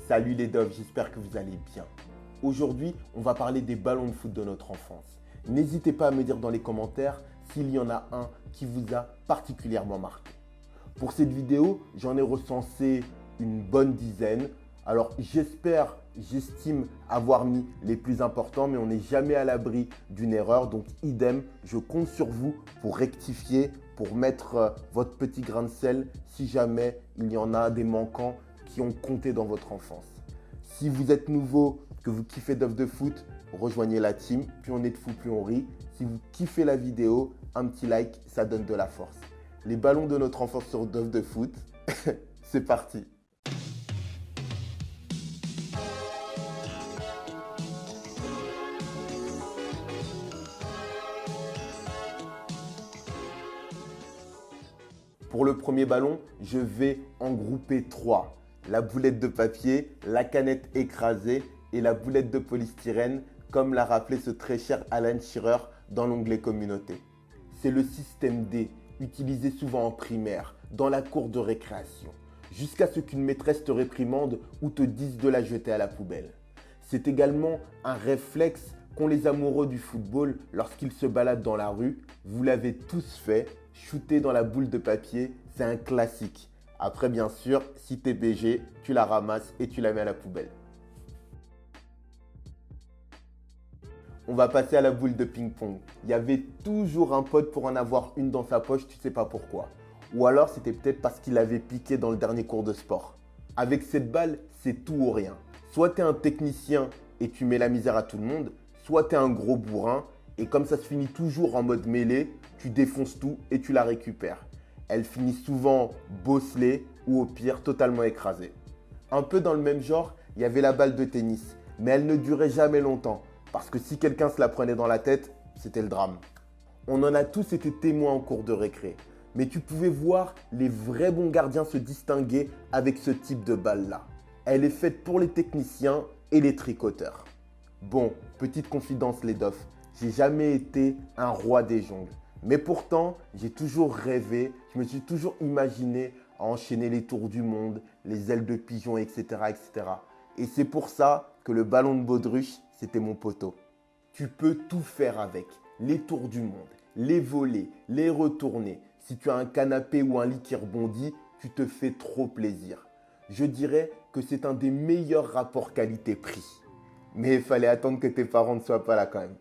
Salut les doves, j'espère que vous allez bien. Aujourd'hui, on va parler des ballons de foot de notre enfance. N'hésitez pas à me dire dans les commentaires s'il y en a un qui vous a particulièrement marqué. Pour cette vidéo, j'en ai recensé une bonne dizaine. Alors j'estime avoir mis les plus importants, mais on n'est jamais à l'abri d'une erreur. Donc idem, je compte sur vous pour rectifier, pour mettre votre petit grain de sel si jamais il y en a des manquants qui ont compté dans votre enfance. Si vous êtes nouveau, que vous kiffez Dove de foot, rejoignez la team. Plus on est de fou, plus on rit. Si vous kiffez la vidéo, un petit like, ça donne de la force. Les ballons de notre enfance sur Dove de foot, c'est parti. Pour le premier ballon, je vais en grouper 3. La boulette de papier, la canette écrasée et la boulette de polystyrène, comme l'a rappelé ce très cher Alan Shearer dans l'onglet communauté. C'est le système D, utilisé souvent en primaire, dans la cour de récréation, jusqu'à ce qu'une maîtresse te réprimande ou te dise de la jeter à la poubelle. C'est également un réflexe qu'ont les amoureux du football lorsqu'ils se baladent dans la rue. Vous l'avez tous fait, shooter dans la boule de papier, c'est un classique. Après, bien sûr, si t'es BG, tu la ramasses et tu la mets à la poubelle. On va passer à la boule de ping-pong. Il y avait toujours un pote pour en avoir une dans sa poche, tu sais pas pourquoi. Ou alors, c'était peut-être parce qu'il avait piqué dans le dernier cours de sport. Avec cette balle, c'est tout ou rien. Soit t'es un technicien et tu mets la misère à tout le monde, soit t'es un gros bourrin et comme ça se finit toujours en mode mêlée, tu défonces tout et tu la récupères. Elle finit souvent bosselée ou au pire totalement écrasée. Un peu dans le même genre, il y avait la balle de tennis, mais elle ne durait jamais longtemps parce que si quelqu'un se la prenait dans la tête, c'était le drame. On en a tous été témoins en cours de récré, mais tu pouvais voir les vrais bons gardiens se distinguer avec ce type de balle-là. Elle est faite pour les techniciens et les tricoteurs. Bon, petite confidence les dofs, j'ai jamais été un roi des jongles. Mais pourtant, j'ai toujours rêvé, je me suis toujours imaginé à enchaîner les tours du monde, les ailes de pigeon, etc. etc. Et c'est pour ça que le ballon de baudruche, c'était mon poteau. Tu peux tout faire avec, les tours du monde, les voler, les retourner. Si tu as un canapé ou un lit qui rebondit, tu te fais trop plaisir. Je dirais que c'est un des meilleurs rapports qualité-prix. Mais il fallait attendre que tes parents ne soient pas là quand même.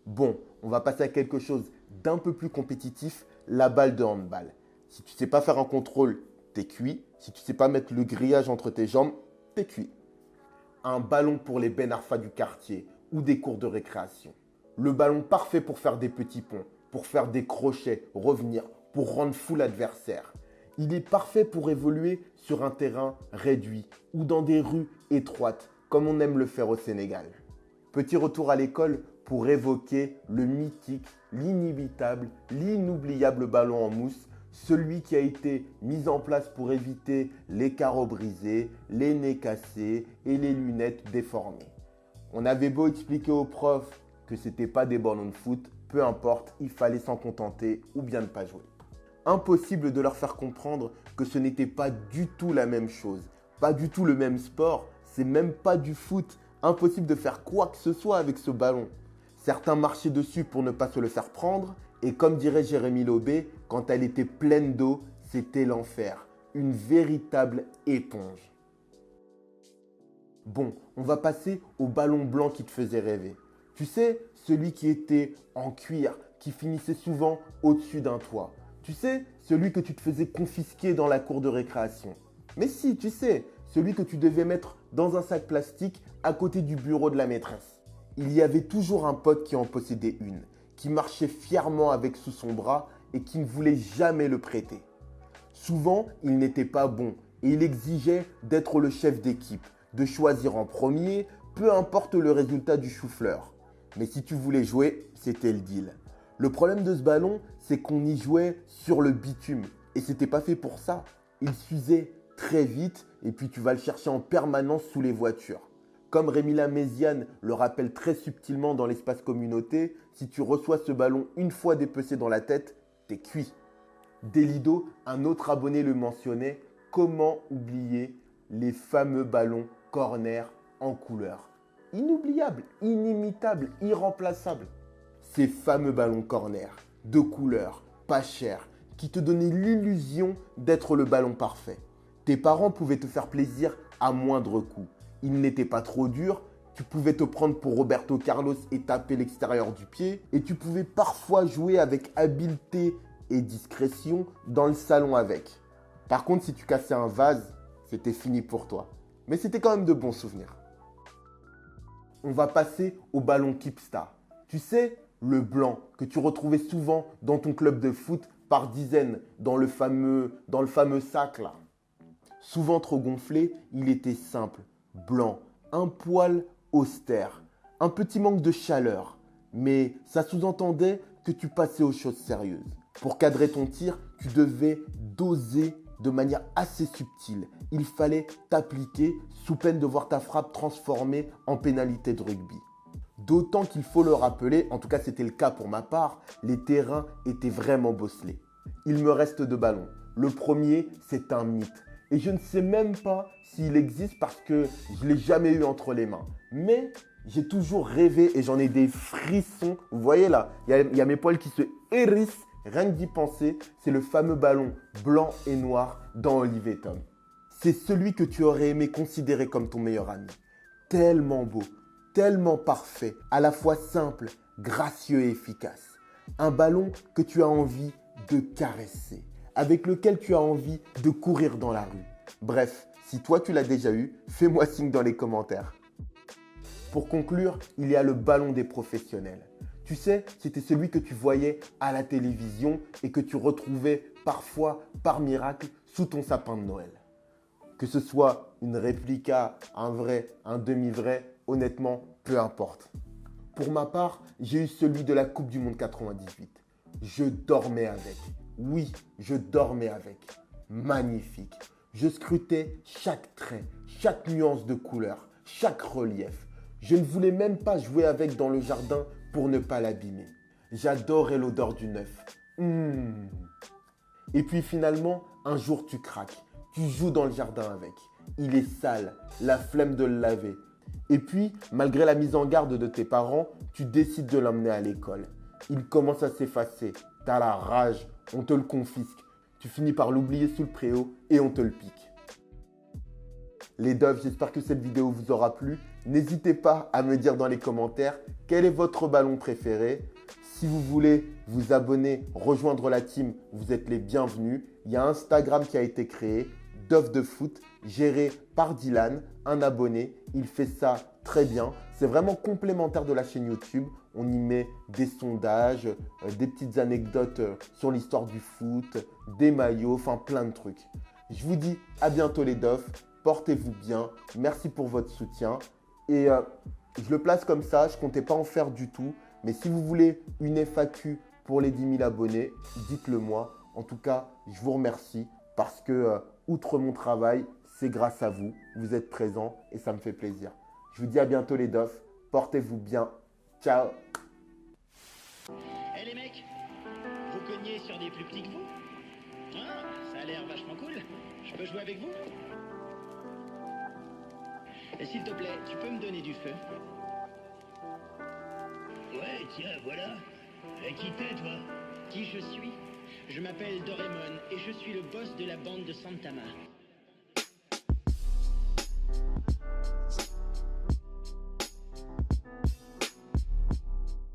Bon, on va passer à quelque chose d'un peu plus compétitif, la balle de handball. Si tu ne sais pas faire un contrôle, t'es cuit. Si tu ne sais pas mettre le grillage entre tes jambes, t'es cuit. Un ballon pour les Ben Arfa du quartier ou des cours de récréation. Le ballon parfait pour faire des petits ponts, pour faire des crochets, revenir, pour rendre fou l'adversaire. Il est parfait pour évoluer sur un terrain réduit ou dans des rues étroites, comme on aime le faire au Sénégal. Petit retour à l'école pour évoquer le mythique, l'inébitable, l'inoubliable ballon en mousse, celui qui a été mis en place pour éviter les carreaux brisés, les nez cassés et les lunettes déformées. On avait beau expliquer aux profs que ce n'était pas des ballons de foot, peu importe, il fallait s'en contenter ou bien ne pas jouer. Impossible de leur faire comprendre que ce n'était pas du tout la même chose, pas du tout le même sport, c'est même pas du foot. Impossible de faire quoi que ce soit avec ce ballon. Certains marchaient dessus pour ne pas se le faire prendre et comme dirait Jérémy Lobé, quand elle était pleine d'eau, c'était l'enfer. Une véritable éponge. Bon, on va passer au ballon blanc qui te faisait rêver. Tu sais, celui qui était en cuir, qui finissait souvent au-dessus d'un toit. Tu sais, celui que tu te faisais confisquer dans la cour de récréation. Mais si, tu sais, celui que tu devais mettre dans un sac plastique à côté du bureau de la maîtresse. Il y avait toujours un pote qui en possédait une, qui marchait fièrement avec sous son bras et qui ne voulait jamais le prêter. Souvent, il n'était pas bon et il exigeait d'être le chef d'équipe, de choisir en premier, peu importe le résultat du chou-fleur. Mais si tu voulais jouer, c'était le deal. Le problème de ce ballon, c'est qu'on y jouait sur le bitume et c'était pas fait pour ça. Il s'usait très vite et puis tu vas le chercher en permanence sous les voitures. Comme Rémila Méziane le rappelle très subtilement dans l'espace communauté, si tu reçois ce ballon une fois dépecé dans la tête, t'es cuit. Delido, un autre abonné le mentionnait, comment oublier les fameux ballons corner en couleur. Inoubliables, inimitables, irremplaçables. Ces fameux ballons corner, de couleur, pas chers, qui te donnaient l'illusion d'être le ballon parfait. Tes parents pouvaient te faire plaisir à moindre coût. Ils n'étaient pas trop durs, tu pouvais te prendre pour Roberto Carlos et taper l'extérieur du pied, et tu pouvais parfois jouer avec habileté et discrétion dans le salon avec. Par contre, si tu cassais un vase, c'était fini pour toi. Mais c'était quand même de bons souvenirs. On va passer au ballon Keepstar. Tu sais, le blanc que tu retrouvais souvent dans ton club de foot par dizaines dans le fameux sac là. Souvent trop gonflé, il était simple, blanc, un poil austère, un petit manque de chaleur. Mais ça sous-entendait que tu passais aux choses sérieuses. Pour cadrer ton tir, tu devais doser de manière assez subtile. Il fallait t'appliquer sous peine de voir ta frappe transformée en pénalité de rugby. D'autant qu'il faut le rappeler, en tout cas c'était le cas pour ma part, les terrains étaient vraiment bosselés. Il me reste 2 ballons. Le premier, c'est un mythe. Et je ne sais même pas s'il existe parce que je ne l'ai jamais eu entre les mains. Mais j'ai toujours rêvé et j'en ai des frissons. Vous voyez là, il y a mes poils qui se hérissent. Rien que d'y penser, c'est le fameux ballon blanc et noir dans Olive et Tom. C'est celui que tu aurais aimé considérer comme ton meilleur ami. Tellement beau, tellement parfait, à la fois simple, gracieux et efficace. Un ballon que tu as envie de caresser, avec lequel tu as envie de courir dans la rue. Bref, si toi tu l'as déjà eu, fais-moi signe dans les commentaires. Pour conclure, il y a le ballon des professionnels. Tu sais, c'était celui que tu voyais à la télévision et que tu retrouvais parfois, par miracle, sous ton sapin de Noël. Que ce soit une réplica, un vrai, un demi-vrai, honnêtement, peu importe. Pour ma part, j'ai eu celui de la Coupe du Monde 98. Je dormais avec. Oui, je dormais avec. Magnifique. Je scrutais chaque trait, chaque nuance de couleur, chaque relief. Je ne voulais même pas jouer avec dans le jardin pour ne pas l'abîmer. J'adorais l'odeur du neuf. Et puis finalement, un jour tu craques. Tu joues dans le jardin avec. Il est sale, la flemme de le laver. Et puis, malgré la mise en garde de tes parents, tu décides de l'emmener à l'école. Il commence à s'effacer. T'as la rage, on te le confisque. Tu finis par l'oublier sous le préau et on te le pique. Les doves, j'espère que cette vidéo vous aura plu. N'hésitez pas à me dire dans les commentaires quel est votre ballon préféré. Si vous voulez vous abonner, rejoindre la team, vous êtes les bienvenus. Il y a un Instagram qui a été créé, Dove de foot, géré par Dylan, un abonné. Il fait ça très bien. C'est vraiment complémentaire de la chaîne YouTube. On y met des sondages, des petites anecdotes sur l'histoire du foot, des maillots, enfin plein de trucs. Je vous dis à bientôt les doves. Portez-vous bien, merci pour votre soutien et je le place comme ça, je ne comptais pas en faire du tout, mais si vous voulez une FAQ pour les 10 000 abonnés, dites-le moi. En tout cas, je vous remercie parce que outre mon travail, c'est grâce à vous, vous êtes présents et ça me fait plaisir. Je vous dis à bientôt les doves, portez-vous bien, ciao. Eh les mecs, vous cognez sur des plus petits que vous? Hein? Ça a l'air vachement cool. Je peux jouer avec vous? Et s'il te plaît, tu peux me donner du feu? Ouais, tiens, voilà. Qui t'es, toi? Qui je suis? Je m'appelle Doraemon et je suis le boss de la bande de Santama.